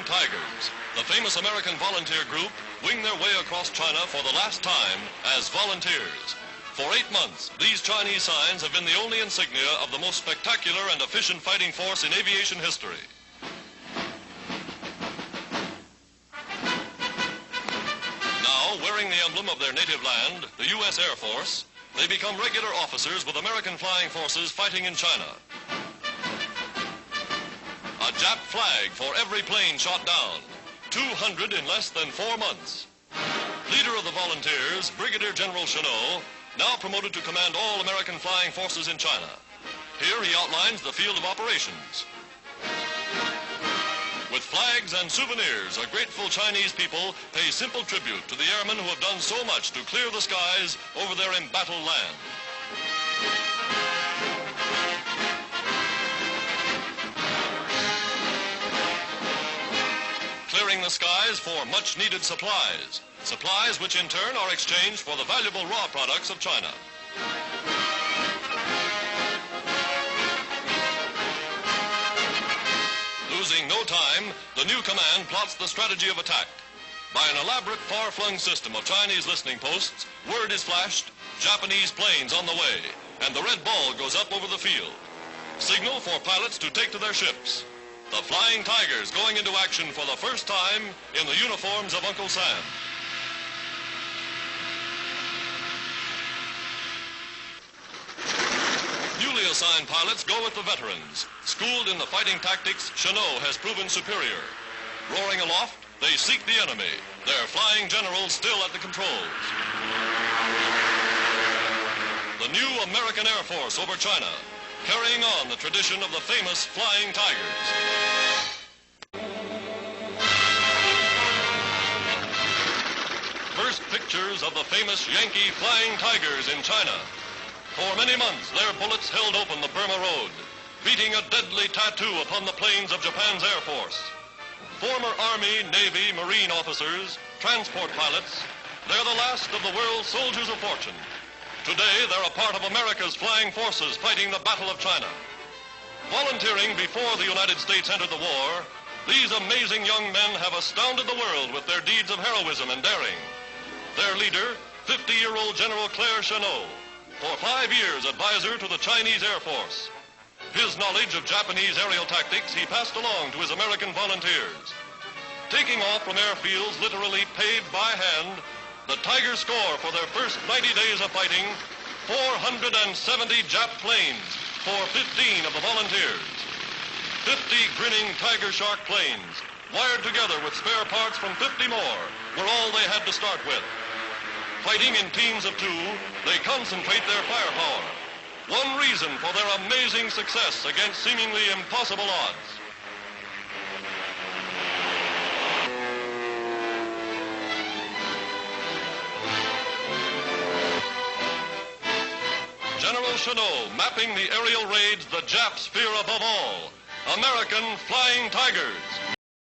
Flying Tigers, the famous American volunteer group, wing their way across China for the last time as volunteers. For 8 months, these Chinese signs have been the only insignia of the most spectacular and efficient fighting force in aviation history. Now, wearing the emblem of their native land, the U.S. Air Force, they become regular officers with American flying forces fighting in China. A Jap flag for every plane shot down, 200 in less than 4 months. Leader of the volunteers, Brigadier General Chennault, now promoted to command all American flying forces in China. Here he outlines the field of operations. With flags and souvenirs, a grateful Chinese people pay simple tribute to the airmen who have done so much to clear the skies over their embattled land. Clearing the skies for much-needed supplies. Supplies which in turn are exchanged for the valuable raw products of China. Losing no time, the new command plots the strategy of attack. By an elaborate far-flung system of Chinese listening posts, word is flashed, Japanese planes on the way, and the red ball goes up over the field. Signal for pilots to take to their ships. The Flying Tigers going into action for the first time in the uniforms of Uncle Sam. Newly assigned pilots go with the veterans. Schooled in the fighting tactics, Chennault has proven superior. Roaring aloft, they seek the enemy, their flying generals still at the controls. The new American Air Force over China, carrying on the tradition of the famous Flying Tigers. First pictures of the famous Yankee Flying Tigers in China. For many months, their bullets held open the Burma Road, beating a deadly tattoo upon the planes of Japan's Air Force. Former Army, Navy, Marine officers, transport pilots, they're the last of the world's soldiers of fortune. Today, they're a part of America's flying forces fighting the Battle of China. Volunteering before the United States entered the war, these amazing young men have astounded the world with their deeds of heroism and daring. Their leader, 50-year-old General Chennault, for 5 years advisor to the Chinese Air Force. His knowledge of Japanese aerial tactics he passed along to his American volunteers. Taking off from airfields literally paved by hand, the Tigers score for their first 90 days of fighting 470 Jap planes for 15 of the volunteers. 50 grinning Tiger Shark planes, wired together with spare parts from 50 more, were all they had to start with. Fighting in teams of 2, they concentrate their firepower. One reason for their amazing success against seemingly impossible odds. General Chennault mapping the aerial raids the Japs fear above all. American Flying Tigers.